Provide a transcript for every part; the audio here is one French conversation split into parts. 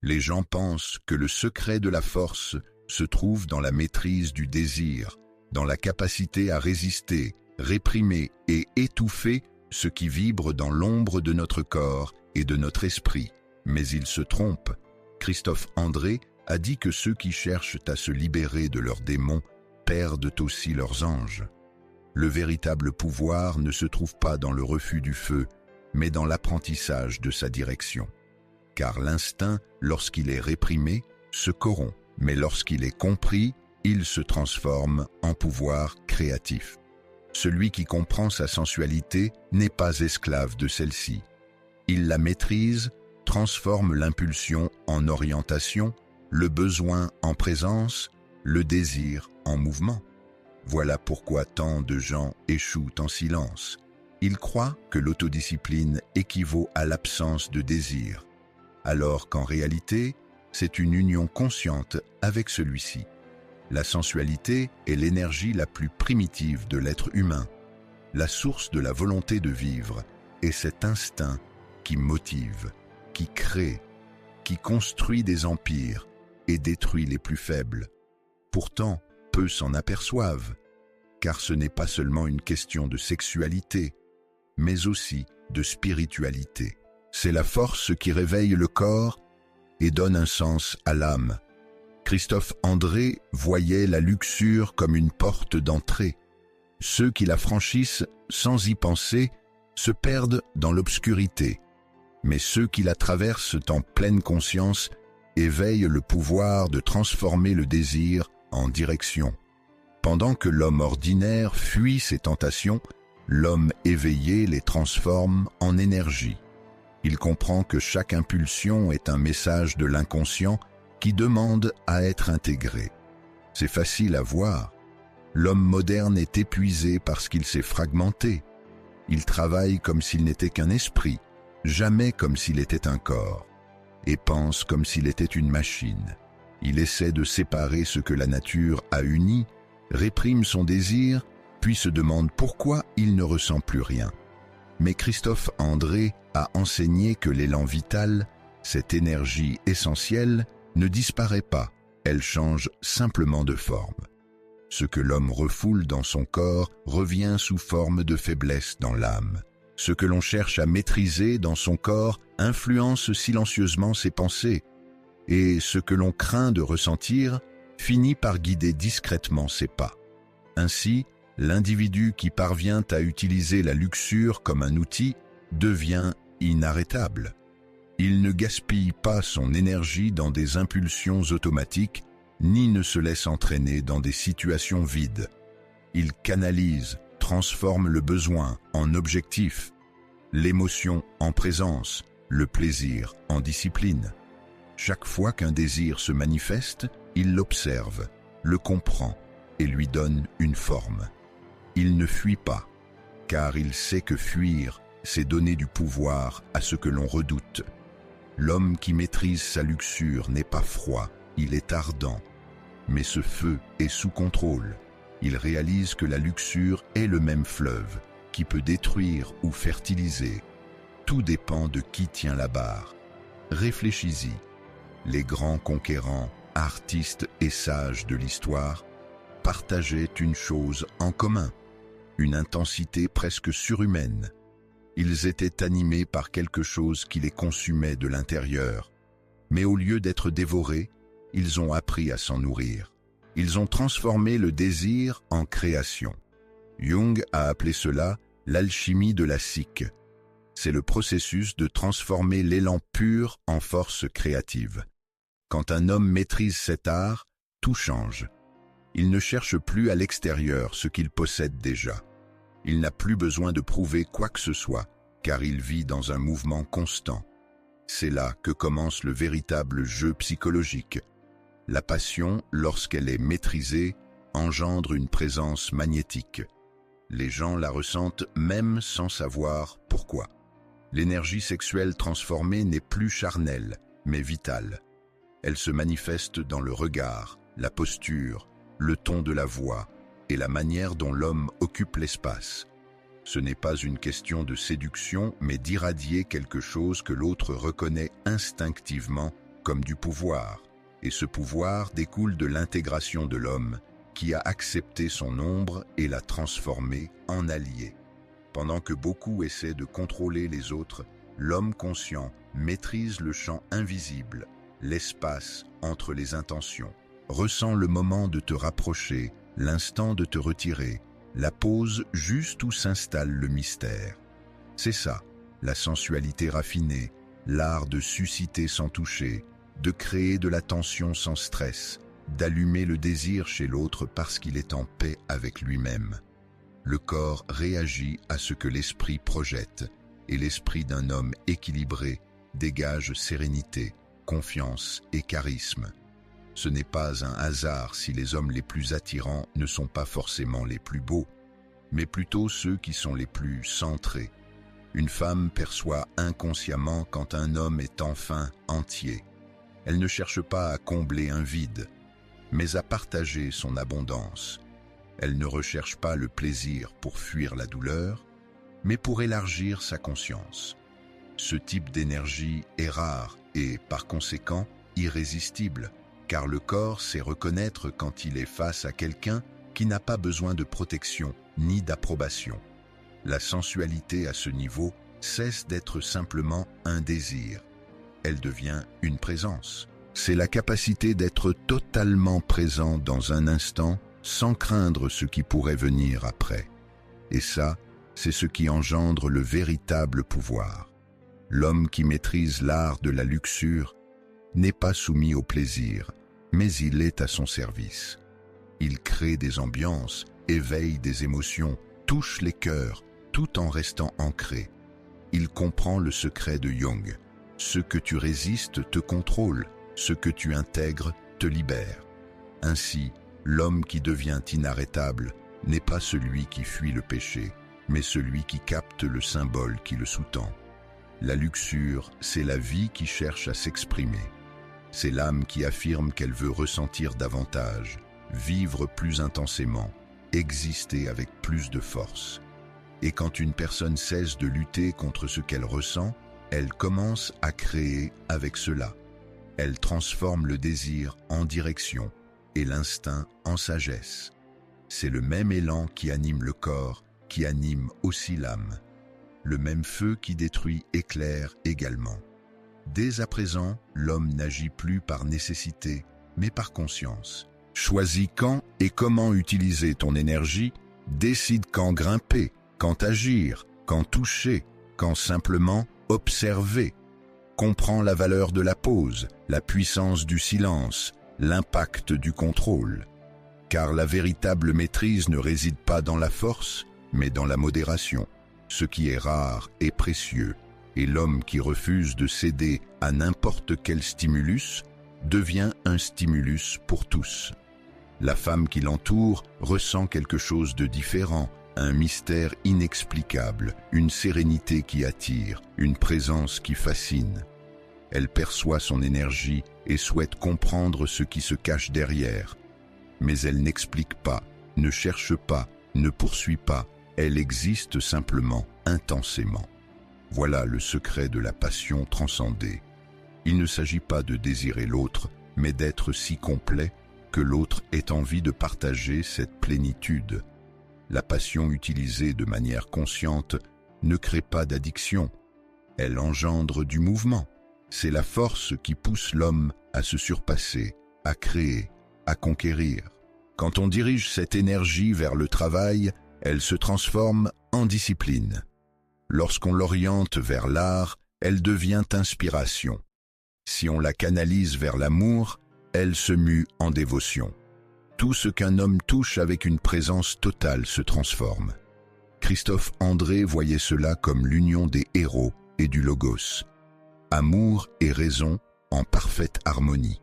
Les gens pensent que le secret de la force se trouve dans la maîtrise du désir, dans la capacité à résister, réprimer et étouffer ce qui vibre dans l'ombre de notre corps et de notre esprit. Mais ils se trompent. Christophe André a dit que ceux qui cherchent à se libérer de leurs démons perdent aussi leurs anges. Le véritable pouvoir ne se trouve pas dans le refus du feu, mais dans l'apprentissage de sa direction. Car l'instinct, lorsqu'il est réprimé, se corrompt, mais lorsqu'il est compris, il se transforme en pouvoir créatif. Celui qui comprend sa sensualité n'est pas esclave de celle-ci. Il la maîtrise, transforme l'impulsion en orientation, le besoin en présence, le désir en mouvement. Voilà pourquoi tant de gens échouent en silence. Ils croient que l'autodiscipline équivaut à l'absence de désir, alors qu'en réalité, c'est une union consciente avec celui-ci. La sensualité est l'énergie la plus primitive de l'être humain, la source de la volonté de vivre, et cet instinct qui motive, qui crée, qui construit des empires et détruit les plus faibles. Pourtant, peu s'en aperçoivent, car ce n'est pas seulement une question de sexualité, mais aussi de spiritualité. C'est la force qui réveille le corps et donne un sens à l'âme. Christophe André voyait la luxure comme une porte d'entrée. Ceux qui la franchissent sans y penser se perdent dans l'obscurité, mais ceux qui la traversent en pleine conscience éveillent le pouvoir de transformer le désir en direction. Pendant que l'homme ordinaire fuit ses tentations, l'homme éveillé les transforme en énergie. Il comprend que chaque impulsion est un message de l'inconscient qui demande à être intégré. C'est facile à voir. L'homme moderne est épuisé parce qu'il s'est fragmenté. Il travaille comme s'il n'était qu'un esprit, jamais comme s'il était un corps, et pense comme s'il était une machine. Il essaie de séparer ce que la nature a uni, réprime son désir, puis se demande pourquoi il ne ressent plus rien. Mais Christophe André a enseigné que l'élan vital, cette énergie essentielle, ne disparaît pas, elle change simplement de forme. Ce que l'homme refoule dans son corps revient sous forme de faiblesse dans l'âme. Ce que l'on cherche à maîtriser dans son corps influence silencieusement ses pensées, et ce que l'on craint de ressentir finit par guider discrètement ses pas. Ainsi, l'individu qui parvient à utiliser la luxure comme un outil devient inarrêtable. Il ne gaspille pas son énergie dans des impulsions automatiques, ni ne se laisse entraîner dans des situations vides. Il canalise, transforme le besoin en objectif, l'émotion en présence, le plaisir en discipline. Chaque fois qu'un désir se manifeste, il l'observe, le comprend et lui donne une forme. Il ne fuit pas, car il sait que fuir, c'est donner du pouvoir à ce que l'on redoute. L'homme qui maîtrise sa luxure n'est pas froid, il est ardent. Mais ce feu est sous contrôle. Il réalise que la luxure est le même fleuve, qui peut détruire ou fertiliser. Tout dépend de qui tient la barre. Réfléchis-y. Les grands conquérants, artistes et sages de l'histoire partageaient une chose en commun, une intensité presque surhumaine. Ils étaient animés par quelque chose qui les consumait de l'intérieur. Mais au lieu d'être dévorés, ils ont appris à s'en nourrir. Ils ont transformé le désir en création. Jung a appelé cela l'alchimie de la psyché. C'est le processus de transformer l'élan pur en force créative. Quand un homme maîtrise cet art, tout change. Il ne cherche plus à l'extérieur ce qu'il possède déjà. Il n'a plus besoin de prouver quoi que ce soit, car il vit dans un mouvement constant. C'est là que commence le véritable jeu psychologique. La passion, lorsqu'elle est maîtrisée, engendre une présence magnétique. Les gens la ressentent même sans savoir pourquoi. L'énergie sexuelle transformée n'est plus charnelle, mais vitale. Elle se manifeste dans le regard, la posture, le ton de la voix et la manière dont l'homme occupe l'espace. Ce n'est pas une question de séduction, mais d'irradier quelque chose que l'autre reconnaît instinctivement comme du pouvoir, et ce pouvoir découle de l'intégration de l'homme qui a accepté son ombre et l'a transformé en allié. Pendant que beaucoup essaient de contrôler les autres, l'homme conscient maîtrise le champ invisible, l'espace entre les intentions, ressent le moment de te rapprocher, l'instant de te retirer, la pause juste où s'installe le mystère. C'est ça, la sensualité raffinée, l'art de susciter sans toucher, de créer de la tension sans stress, d'allumer le désir chez l'autre parce qu'il est en paix avec lui-même. Le corps réagit à ce que l'esprit projette, et l'esprit d'un homme équilibré dégage sérénité, confiance et charisme. Ce n'est pas un hasard si les hommes les plus attirants ne sont pas forcément les plus beaux, mais plutôt ceux qui sont les plus centrés. Une femme perçoit inconsciemment quand un homme est enfin entier. Elle ne cherche pas à combler un vide, mais à partager son abondance. Elle ne recherche pas le plaisir pour fuir la douleur, mais pour élargir sa conscience. Ce type d'énergie est rare et, par conséquent, irrésistible, car le corps sait reconnaître quand il est face à quelqu'un qui n'a pas besoin de protection ni d'approbation. La sensualité à ce niveau cesse d'être simplement un désir. Elle devient une présence. C'est la capacité d'être totalement présent dans un instant sans craindre ce qui pourrait venir après. Et ça, c'est ce qui engendre le véritable pouvoir. L'homme qui maîtrise l'art de la luxure n'est pas soumis au plaisir, mais il est à son service. Il crée des ambiances, éveille des émotions, touche les cœurs, tout en restant ancré. Il comprend le secret de Jung. Ce que tu résistes te contrôle, ce que tu intègres te libère. Ainsi, l'homme qui devient inarrêtable n'est pas celui qui fuit le péché, mais celui qui capte le symbole qui le sous-tend. La luxure, c'est la vie qui cherche à s'exprimer. C'est l'âme qui affirme qu'elle veut ressentir davantage, vivre plus intensément, exister avec plus de force. Et quand une personne cesse de lutter contre ce qu'elle ressent, elle commence à créer avec cela. Elle transforme le désir en direction et l'instinct en sagesse. C'est le même élan qui anime le corps, qui anime aussi l'âme. Le même feu qui détruit éclaire également. Dès à présent, l'homme n'agit plus par nécessité, mais par conscience. Choisis quand et comment utiliser ton énergie, décide quand grimper, quand agir, quand toucher, quand simplement observer. Comprends la valeur de la pause, la puissance du silence, l'impact du contrôle. Car la véritable maîtrise ne réside pas dans la force, mais dans la modération. Ce qui est rare et précieux, et l'homme qui refuse de céder à n'importe quel stimulus devient un stimulus pour tous. La femme qui l'entoure ressent quelque chose de différent, un mystère inexplicable, une sérénité qui attire, une présence qui fascine. Elle perçoit son énergie et souhaite comprendre ce qui se cache derrière. Mais elle n'explique pas, ne cherche pas, ne poursuit pas, elle existe simplement, intensément. Voilà le secret de la passion transcendée. Il ne s'agit pas de désirer l'autre, mais d'être si complet que l'autre ait envie de partager cette plénitude. La passion utilisée de manière consciente ne crée pas d'addiction. Elle engendre du mouvement. C'est la force qui pousse l'homme à se surpasser, à créer, à conquérir. Quand on dirige cette énergie vers le travail, elle se transforme en discipline. Lorsqu'on l'oriente vers l'art, elle devient inspiration. Si on la canalise vers l'amour, elle se mue en dévotion. Tout ce qu'un homme touche avec une présence totale se transforme. Christophe André voyait cela comme l'union des héros et du logos. Amour et raison en parfaite harmonie.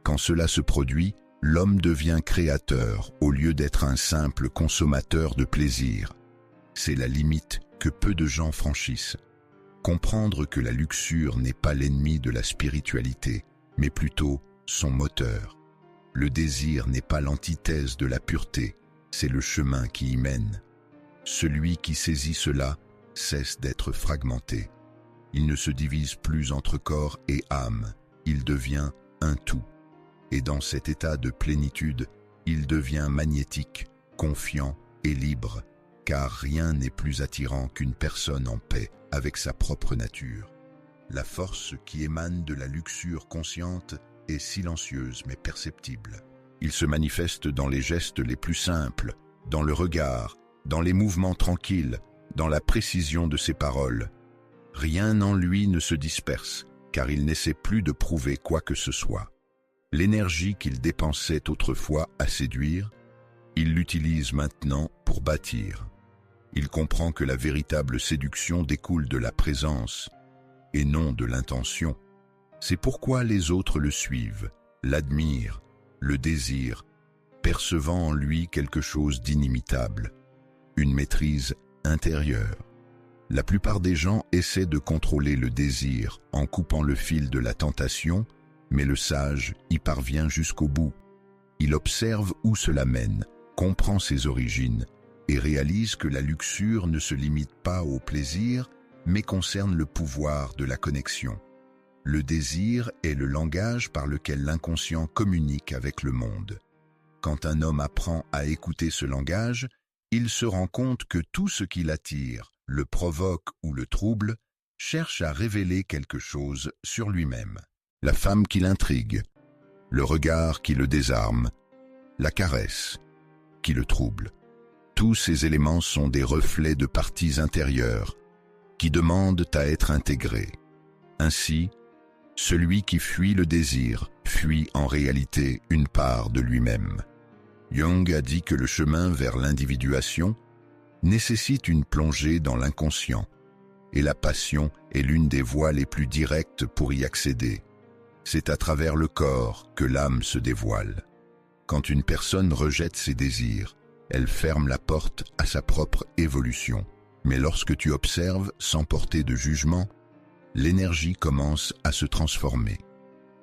Quand cela se produit, l'homme devient créateur au lieu d'être un simple consommateur de plaisir. C'est la limite que peu de gens franchissent. Comprendre que la luxure n'est pas l'ennemi de la spiritualité, mais plutôt son moteur. Le désir n'est pas l'antithèse de la pureté, c'est le chemin qui y mène. Celui qui saisit cela cesse d'être fragmenté. Il ne se divise plus entre corps et âme, il devient un tout. Et dans cet état de plénitude, il devient magnétique, confiant et libre, car rien n'est plus attirant qu'une personne en paix avec sa propre nature. La force qui émane de la luxure consciente est silencieuse mais perceptible. Il se manifeste dans les gestes les plus simples, dans le regard, dans les mouvements tranquilles, dans la précision de ses paroles. Rien en lui ne se disperse, car il n'essaie plus de prouver quoi que ce soit. L'énergie qu'il dépensait autrefois à séduire, il l'utilise maintenant pour bâtir. Il comprend que la véritable séduction découle de la présence et non de l'intention. C'est pourquoi les autres le suivent, l'admirent, le désirent, percevant en lui quelque chose d'inimitable, une maîtrise intérieure. La plupart des gens essaient de contrôler le désir en coupant le fil de la tentation, mais le sage y parvient jusqu'au bout. Il observe où cela mène, comprend ses origines et réalise que la luxure ne se limite pas au plaisir, mais concerne le pouvoir de la connexion. Le désir est le langage par lequel l'inconscient communique avec le monde. Quand un homme apprend à écouter ce langage, il se rend compte que tout ce qui l'attire, le provoque ou le trouble, cherche à révéler quelque chose sur lui-même. La femme qui l'intrigue, le regard qui le désarme, la caresse qui le trouble. Tous ces éléments sont des reflets de parties intérieures qui demandent à être intégrées. Ainsi, celui qui fuit le désir fuit en réalité une part de lui-même. Jung a dit que le chemin vers l'individuation nécessite une plongée dans l'inconscient, et la passion est l'une des voies les plus directes pour y accéder. C'est à travers le corps que l'âme se dévoile. Quand une personne rejette ses désirs, elle ferme la porte à sa propre évolution. Mais lorsque tu observes sans porter de jugement, l'énergie commence à se transformer.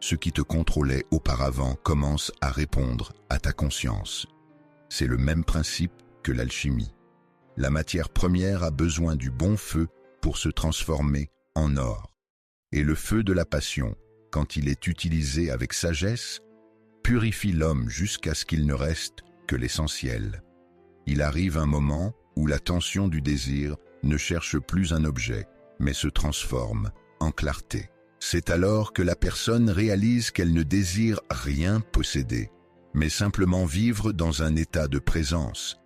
Ce qui te contrôlait auparavant commence à répondre à ta conscience. C'est le même principe que l'alchimie. La matière première a besoin du bon feu pour se transformer en or. Et le feu de la passion, quand il est utilisé avec sagesse, purifie l'homme jusqu'à ce qu'il ne reste que l'essentiel. Il arrive un moment où la tension du désir ne cherche plus un objet, mais se transforme en clarté. C'est alors que la personne réalise qu'elle ne désire rien posséder, mais simplement vivre dans un état de présence.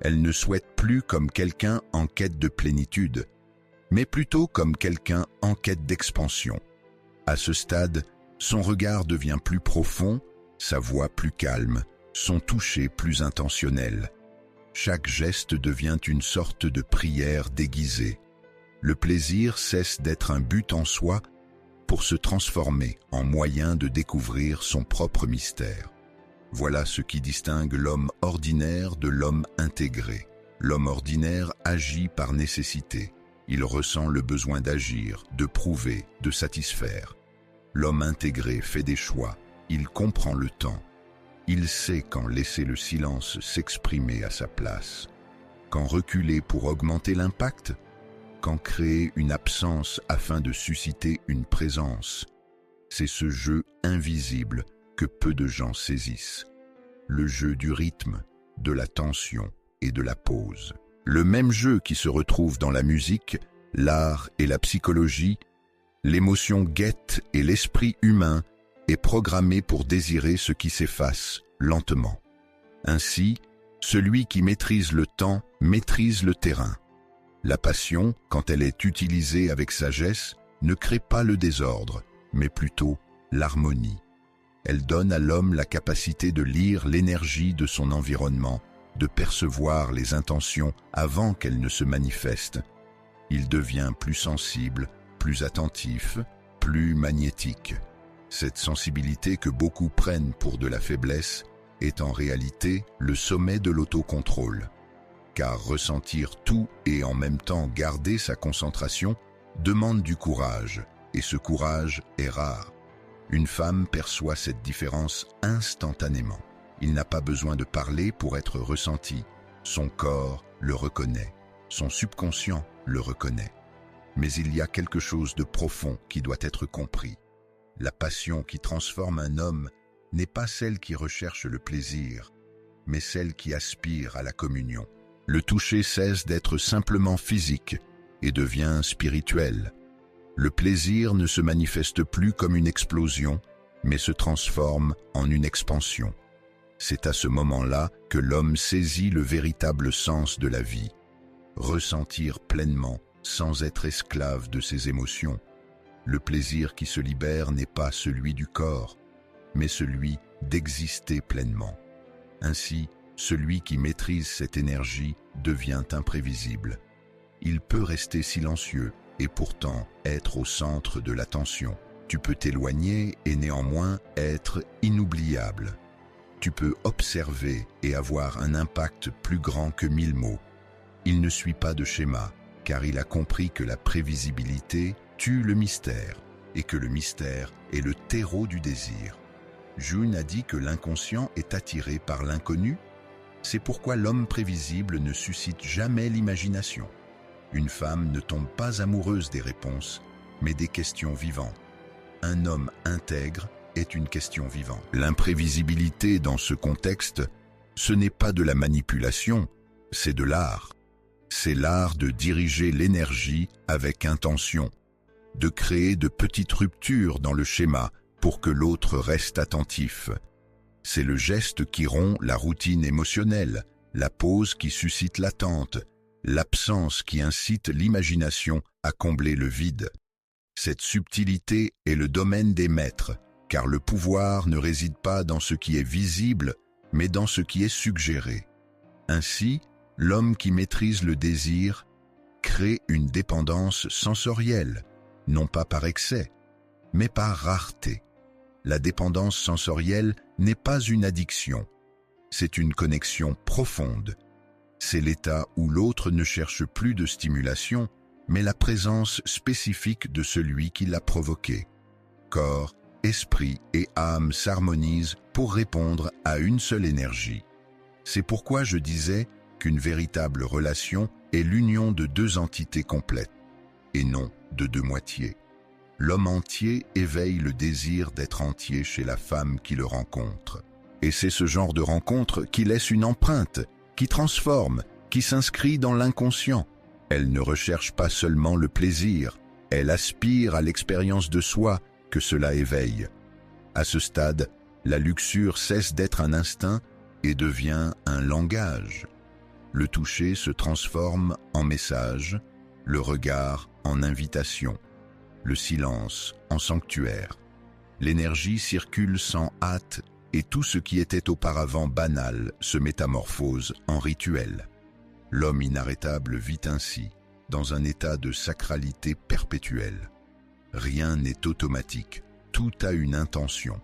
Elle ne souhaite plus comme quelqu'un en quête de plénitude, mais plutôt comme quelqu'un en quête d'expansion. À ce stade, son regard devient plus profond, sa voix plus calme, son toucher plus intentionnel. Chaque geste devient une sorte de prière déguisée. Le plaisir cesse d'être un but en soi pour se transformer en moyen de découvrir son propre mystère. Voilà ce qui distingue l'homme ordinaire de l'homme intégré. L'homme ordinaire agit par nécessité. Il ressent le besoin d'agir, de prouver, de satisfaire. L'homme intégré fait des choix. Il comprend le temps. Il sait quand laisser le silence s'exprimer à sa place, quand reculer pour augmenter l'impact, quand créer une absence afin de susciter une présence. C'est ce jeu invisible que peu de gens saisissent. Le jeu du rythme, de la tension et de la pause. Le même jeu qui se retrouve dans la musique, l'art et la psychologie, l'émotion guette et l'esprit humain est programmé pour désirer ce qui s'efface lentement. Ainsi, celui qui maîtrise le temps maîtrise le terrain. La passion, quand elle est utilisée avec sagesse, ne crée pas le désordre, mais plutôt l'harmonie. Elle donne à l'homme la capacité de lire l'énergie de son environnement, de percevoir les intentions avant qu'elles ne se manifestent. Il devient plus sensible, plus attentif, plus magnétique. Cette sensibilité que beaucoup prennent pour de la faiblesse est en réalité le sommet de l'autocontrôle. Car ressentir tout et en même temps garder sa concentration demande du courage, et ce courage est rare. Une femme perçoit cette différence instantanément. Il n'a pas besoin de parler pour être ressenti. Son corps le reconnaît, son subconscient le reconnaît. Mais il y a quelque chose de profond qui doit être compris. La passion qui transforme un homme n'est pas celle qui recherche le plaisir, mais celle qui aspire à la communion. Le toucher cesse d'être simplement physique et devient spirituel. Le plaisir ne se manifeste plus comme une explosion, mais se transforme en une expansion. C'est à ce moment-là que l'homme saisit le véritable sens de la vie. Ressentir pleinement, sans être esclave de ses émotions. Le plaisir qui se libère n'est pas celui du corps, mais celui d'exister pleinement. Ainsi, celui qui maîtrise cette énergie devient imprévisible. Il peut rester silencieux et pourtant être au centre de l'attention. Tu peux t'éloigner et néanmoins être inoubliable. Tu peux observer et avoir un impact plus grand que 1000 mots. Il ne suit pas de schéma, car il a compris que la prévisibilité tue le mystère et que le mystère est le terreau du désir. Jung a dit que l'inconscient est attiré par l'inconnu. C'est pourquoi l'homme prévisible ne suscite jamais l'imagination. Une femme ne tombe pas amoureuse des réponses, mais des questions vivantes. Un homme intègre est une question vivante. L'imprévisibilité dans ce contexte, ce n'est pas de la manipulation, c'est de l'art. C'est l'art de diriger l'énergie avec intention, de créer de petites ruptures dans le schéma pour que l'autre reste attentif. C'est le geste qui rompt la routine émotionnelle, la pause qui suscite l'attente, l'absence qui incite l'imagination à combler le vide. Cette subtilité est le domaine des maîtres, car le pouvoir ne réside pas dans ce qui est visible, mais dans ce qui est suggéré. Ainsi, l'homme qui maîtrise le désir crée une dépendance sensorielle, non pas par excès, mais par rareté. La dépendance sensorielle n'est pas une addiction, c'est une connexion profonde. C'est l'état où l'autre ne cherche plus de stimulation, mais la présence spécifique de celui qui l'a provoqué. Corps, esprit et âme s'harmonisent pour répondre à une seule énergie. C'est pourquoi je disais qu'une véritable relation est l'union de deux entités complètes, et non de deux moitiés. L'homme entier éveille le désir d'être entier chez la femme qui le rencontre. Et c'est ce genre de rencontre qui laisse une empreinte, qui transforme, qui s'inscrit dans l'inconscient. Elle ne recherche pas seulement le plaisir, elle aspire à l'expérience de soi que cela éveille. À ce stade, la luxure cesse d'être un instinct et devient un langage. Le toucher se transforme en message, le regard en invitation, le silence en sanctuaire. L'énergie circule sans hâte et tout ce qui était auparavant banal se métamorphose en rituel. L'homme inarrêtable vit ainsi, dans un état de sacralité perpétuelle. Rien n'est automatique, tout a une intention.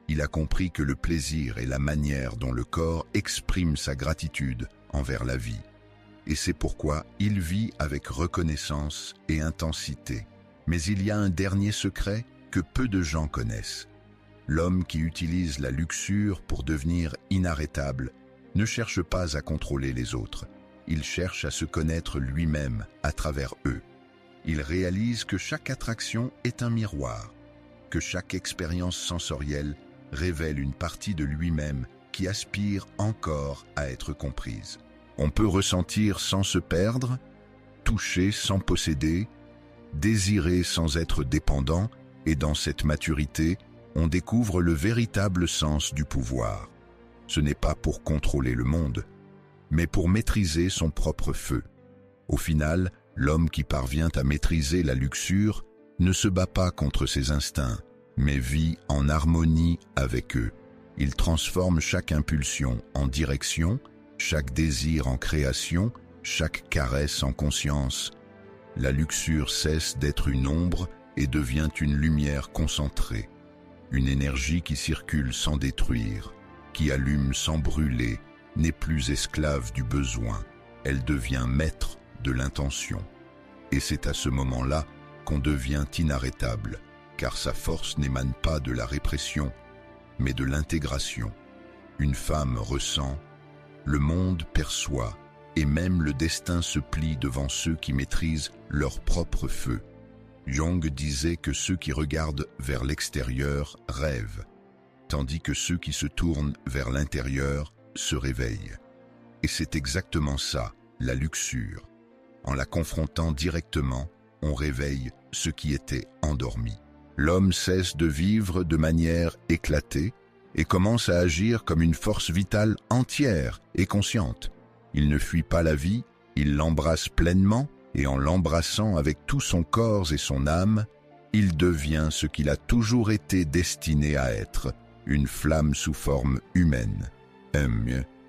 Il a compris que le plaisir est la manière dont le corps exprime sa gratitude envers la vie. Et c'est pourquoi il vit avec reconnaissance et intensité. Mais il y a un dernier secret que peu de gens connaissent. L'homme qui utilise la luxure pour devenir inarrêtable ne cherche pas à contrôler les autres. Il cherche à se connaître lui-même à travers eux. Il réalise que chaque attraction est un miroir, que chaque expérience sensorielle révèle une partie de lui-même qui aspire encore à être comprise. On peut ressentir sans se perdre, toucher sans posséder, désirer sans être dépendant, et dans cette maturité, on découvre le véritable sens du pouvoir. Ce n'est pas pour contrôler le monde, mais pour maîtriser son propre feu. Au final, l'homme qui parvient à maîtriser la luxure ne se bat pas contre ses instincts, mais vit en harmonie avec eux. Il transforme chaque impulsion en direction, chaque désir en création, chaque caresse en conscience. La luxure cesse d'être une ombre et devient une lumière concentrée, une énergie qui circule sans détruire, qui allume sans brûler, n'est plus esclave du besoin, elle devient maître de l'intention. Et c'est à ce moment-là qu'on devient inarrêtable, car sa force n'émane pas de la répression, mais de l'intégration. Une femme ressent, le monde perçoit, et même le destin se plie devant ceux qui maîtrisent leur propre feu. Jung disait que ceux qui regardent vers l'extérieur rêvent, tandis que ceux qui se tournent vers l'intérieur se réveillent. Et c'est exactement ça, la luxure. En la confrontant directement, on réveille ce qui était endormi. L'homme cesse de vivre de manière éclatée et commence à agir comme une force vitale entière et consciente. Il ne fuit pas la vie, il l'embrasse pleinement, et en l'embrassant avec tout son corps et son âme, il devient ce qu'il a toujours été destiné à être, une flamme sous forme humaine.